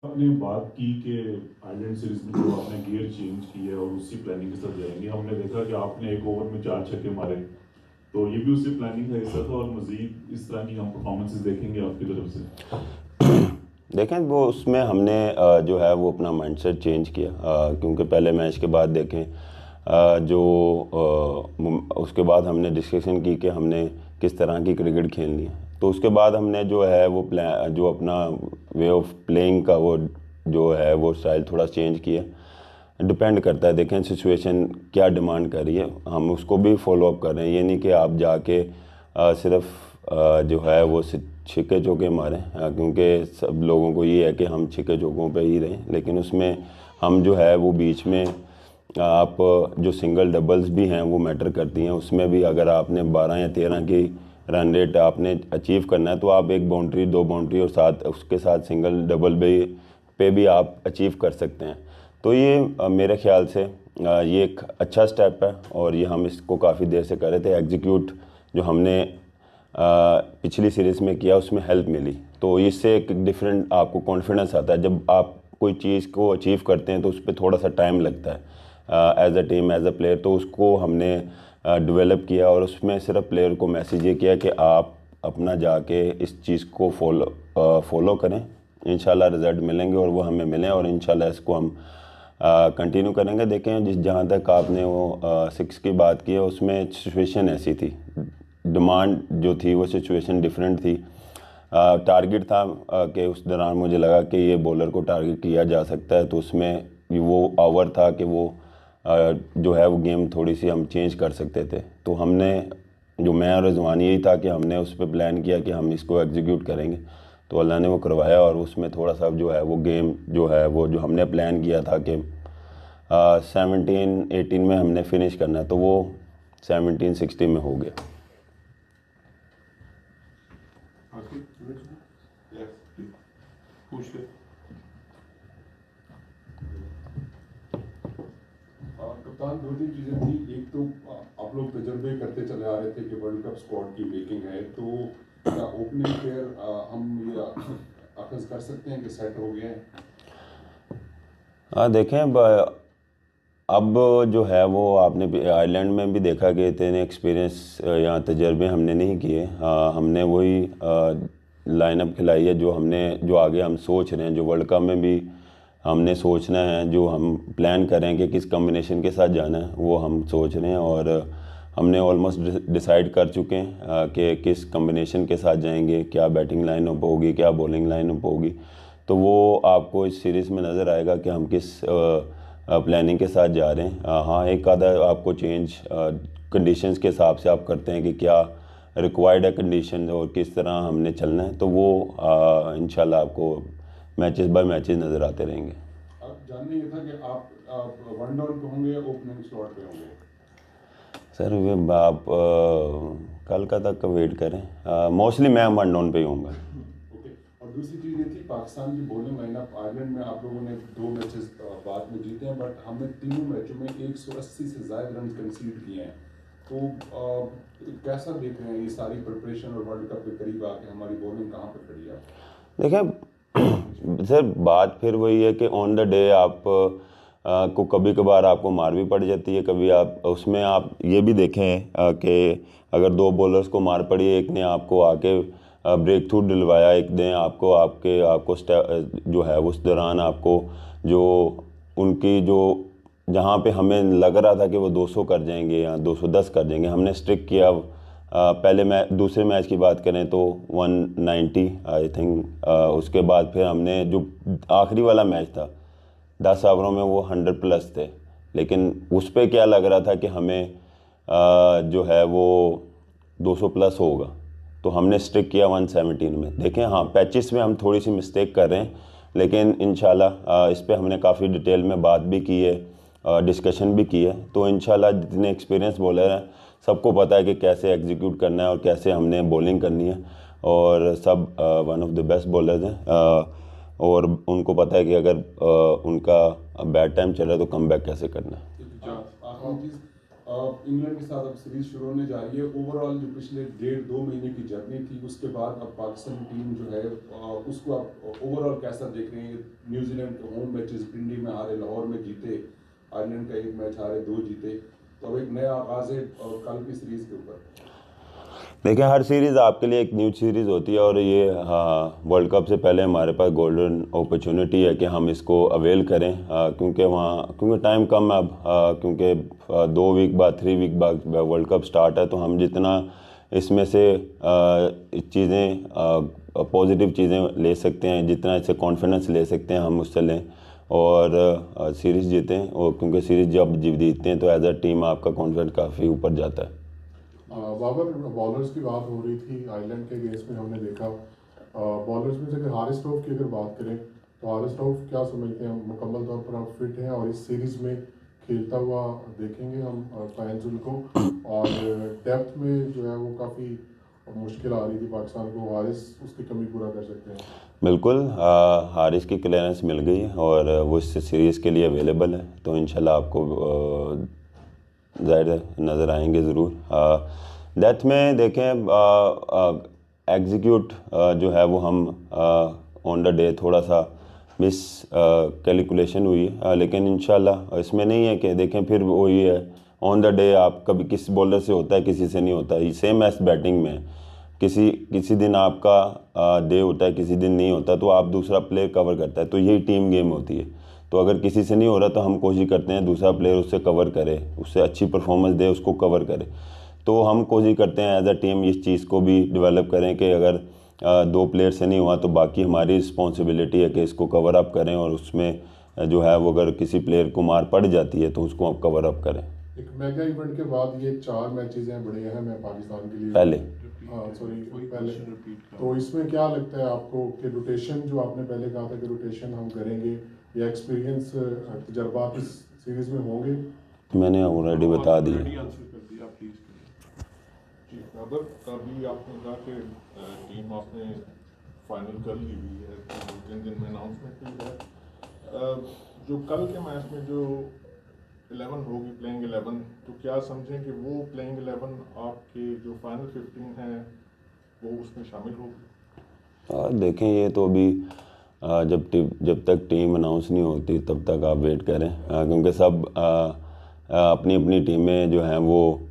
आपने बात की कि आइलैंड सीरीज में जो आपने गियर चेंज किया और उसी प्लानिंग के साथ जाएंगे। हमने देखा कि आपने एक ओवर में 4 छक्के मारे, तो ये भी उसी प्लानिंग का हिस्सा था और मजीद इस तरह की हम परफॉर्मेंसेस देखेंगे आपकी तरफ से। देखें वो उसमें हमने जो है वो अपना माइंडसेट चेंज किया, क्योंकि पहले मैच के बाद देखें उसके बाद हमने डिस्कशन की कि हमने किस तरह की क्रिकेट खेलनी है। तो उसके बाद हमने जो है वो प्लान जो अपना वे ऑफ प्लेइंग का वो जो है वो स्टाइल थोड़ा चेंज किया। डिपेंड करता है, देखें सिचुएशन क्या डिमांड कर रही है, हम उसको भी फॉलो अप कर रहे हैं। ये नहीं कि आप जाके सिर्फ जो है वो छिक्के चौके मारें, क्योंकि सब लोगों को ये है कि हम छिक्के चौकों पे ही रहें, लेकिन उसमें हम जो है वो बीच में आप जो सिंगल डबल्स भी हैं वो मैटर करती हैं। उसमें भी अगर आपने 12 या 13 की रन रेट आपने अचीव करना है तो आप एक बाउंड्री, दो बाउंड्री और साथ उसके साथ सिंगल डबल पे भी आप अचीव कर सकते हैं। तो ये मेरे ख्याल से ये एक अच्छा स्टेप है और ये हम इसको काफ़ी देर से कर रहे थे। एग्जीक्यूट जो हमने पिछली सीरीज़ में किया उसमें हेल्प मिली, तो इससे एक डिफरेंट आपको कॉन्फिडेंस आता है। जब आप कोई चीज़ को अचीव करते हैं तो उस पर थोड़ा सा टाइम लगता है as a team, as a player. तो उसको हमने डेवलप किया और उसमें सिर्फ प्लेयर को मैसेज ये किया कि आप अपना जाके इस चीज़ को फॉलो करें, इंशाल्लाह रिज़ल्ट मिलेंगे और वो हमें मिलें और इंशाल्लाह इसको हम कंटिन्यू करेंगे। देखें जहाँ तक आपने वो 6 की बात की है उसमें सिचुएशन ऐसी थी, डिमांड जो थी वो सिचुएशन डिफरेंट थी। टारगेट था कि उस दौरान मुझे लगा कि ये बॉलर को टारगेट किया जा सकता है, तो उसमें वो ओवर था कि वो जो है वो गेम थोड़ी सी हम चेंज कर सकते थे। तो हमने जो मैं और रिजवान यही था कि हमने उस पर प्लान किया कि हम इसको एग्जीक्यूट करेंगे, तो अल्लाह ने वो करवाया। और उसमें थोड़ा सा जो है वो गेम जो है वो जो हमने प्लान किया था कि 17-18 में हमने फिनिश करना है, तो वो 17-16 में हो गया। कप्तान, दो तीन चीज़ें थी। एक तो आप लोग तजर्बे करते चले आ रहे थे कि वर्ल्ड कप स्क्वाड की मेकिंग है, तो क्या ओपनिंग पेयर हम ये अखज़ कर सकते हैं कि सेट हो गया है? हाँ देखें अब जो है वो आपने आयरलैंड में भी देखा कि इतने एक्सपीरियंस या तजर्बे हमने नहीं किए। हमने वही लाइनअप खिलाई है जो आगे हम सोच रहे हैं, जो वर्ल्ड कप में भी हमने सोचना है, जो हम प्लान करें कि किस कम्बिनेशन के साथ जाना है वो हम सोच रहे हैं। और हमने ऑलमोस्ट डिसाइड कर चुके हैं कि किस कम्बिनेशन के साथ जाएंगे, क्या बैटिंग लाइनअप होगी, क्या बॉलिंग लाइनअप होगी। तो वो आपको इस सीरीज़ में नज़र आएगा कि हम किस प्लानिंग के साथ जा रहे हैं। हाँ एक आधा आपको चेंज कंडीशंस के हिसाब से आप करते हैं कि क्या रिक्वायर्ड है कंडीशन और किस तरह हमने चलना है, तो वो इंशाल्लाह आपको मैचेस बाय मैचेस नज़र आते रहेंगे। अब जानना ये था कि आप वन डाउन पे होंगे या ओपनिंग स्लॉट पे होंगे? सर वे आप कल का तक वेट करें, मोस्टली मैं वन डाउन पे ही हूँगा। ओके। और दूसरी चीज़ ये थी, पाकिस्तान की बॉलिंग लाइनअप आयरलैंड में आप लोगों ने 2 मैचेस बाद में जीते हैं, बट हमने तीनों मैचों में 180 से ज़्यादा रन कंसीड किए हैं। तो कैसा देख रहे हैं ये सारी प्रिपरेशन और वर्ल्ड कप के करीब आके हमारी बॉलिंग कहाँ पर खड़ी है? देखें सर बात फिर वही है कि ऑन द डे आप को कभी कभार आपको मार भी पड़ जाती है, कभी आप उसमें आप ये भी देखें कि अगर 2 बॉलर्स को मार पड़ी, एक ने आपको आके ब्रेक थ्रू दिलवाया, एक ने आपको जो है उस दौरान आपको जो उनकी जो जहाँ पे हमें लग रहा था कि वो 200 कर जाएंगे या 210 कर जाएंगे, हमने स्ट्रिक किया। पहले दूसरे मैच की बात करें तो 190 आई थिंक, उसके बाद फिर हमने जो आखिरी वाला मैच था 10 ओवरों में वो 100 प्लस थे, लेकिन उस पर क्या लग रहा था कि हमें जो है वो 200 प्लस होगा, तो हमने स्टिक किया 117 में। देखें हाँ पैचेस में हम थोड़ी सी मिस्टेक कर रहे हैं, लेकिन इंशाल्लाह इस पे हमने काफ़ी डिटेल में बात भी की है, डिस्कशन भी की है। तो इंशाल्लाह जितने एक्सपीरियंस बॉलर हैं सबको पता है कि कैसे एग्जीक्यूट करना है और कैसे हमने बॉलिंग करनी है, और सब one of the best bowlers हैं और उनको पता है कि अगर उनका बैड टाइम चल रहा है तो कम बैक कैसे करना है। आखिरी चीज़, इंग्लैंड के साथ अब सीरीज शुरू होने जा रही है। ओवरऑल जो पिछले 1.5-2 महीने की जर्नी थी, उसके बाद अब पाकिस्तान टीम जो है उसको आप ओवरऑल कैसा देख रहे हैं? न्यूजीलैंड के होम मैचेस, पिंडी में हारे, लाहौर में जीते, आयरलैंड का एक मैच हारे, 2 जीते, तो अब एक नया आगाज है कल की सीरीज के ऊपर। देखिए, हर सीरीज़ आपके लिए एक न्यू सीरीज़ होती है और ये वर्ल्ड कप से पहले हमारे पास गोल्डन अपॉर्चुनिटी है कि हम इसको अवेल करें, क्योंकि टाइम कम है अब, क्योंकि 2 वीक बाद 3 वीक बाद वर्ल्ड कप स्टार्ट है। तो हम जितना इसमें से चीज़ें पॉजिटिव चीज़ें ले सकते हैं, जितना इससे कॉन्फिडेंस ले सकते हैं हम उससे लें और सीरीज़ जीतें। और क्योंकि सीरीज़ जब जीतते हैं तो एज अ टीम आपका कॉन्फिडेंस काफ़ी ऊपर जाता है। बाबर, बॉलर्स की बात हो रही थी आयरलैंड के केस में, हमने देखा बॉलर्स में से अगर हारिस रऊफ की अगर बात करें तो हारिस रऊफ क्या समझते हैं, मुकम्मल तौर पर आप फिट हैं और इस सीरीज़ में खेलता हुआ देखेंगे हम फैंजुल को? और डेप्थ में जो है वो काफ़ी मुश्किल आ रही थी पाकिस्तान को, हारिस उसकी कमी पूरा कर सकते हैं? बिल्कुल, हारिस की क्लियरेंस मिल गई है और वो इस सीरीज़ के लिए अवेलेबल है, तो इंशाल्लाह आपको ज़ाहिर नज़र आएंगे ज़रूर। डेथ में देखें, एग्जीक्यूट जो है वो हम ऑन द डे थोड़ा सा मिस कैलकुलेशन हुई है, लेकिन इंशाल्लाह इसमें नहीं है कि देखें फिर वो ये है ऑन द डे आप कभी किस बॉलर से होता है, किसी से नहीं होता। ये सेम एस बैटिंग में किसी दिन आपका डे होता है, किसी दिन नहीं होता, तो आप दूसरा प्लेयर कवर करता है, तो यही टीम गेम होती है। तो अगर किसी से नहीं हो रहा तो हम कोशिश करते हैं दूसरा प्लेयर उससे कवर करे, उससे अच्छी परफॉर्मेंस दे, उसको कवर करे। तो हम कोशिश करते हैं एज अ टीम इस चीज़ को भी डेवलप करें कि अगर 2 प्लेयर से नहीं हुआ तो बाकी हमारी रिस्पॉन्सिबिलिटी है कि इसको कवर अप करें, और उसमें जो है वो अगर किसी प्लेयर को मार पड़ जाती है तो उसको आप कवर अप करें। एक मेगा इवेंट के बाद ये 4 मैचेस हैं बड़े अहम हैं पाकिस्तान के लिए पहले पहले, तो इसमें क्या लगता है आपको कि रोटेशन जो आपने पहले कहा था कि रोटेशन हम करेंगे या एक्सपीरियंस तजर्बात इस सीरीज में होंगे? मैंने ऑलरेडी बता दिया। अगर अभी आपने कहा कि टीम आपने फाइनल कर ली हुई है, 2-3 दिन में अनाउंसमेंट हुई है, जो कल के मैच में जो 11 होगी, प्लेइंग 11, तो क्या समझें कि वो प्लेइंग 11 आपके जो फाइनल 15 है वो उसमें शामिल होगी? देखें, ये तो अभी जब तक टीम अनाउंस नहीं होती तब तक आप वेट करें, क्योंकि सब अपनी अपनी टीमें जो हैं वो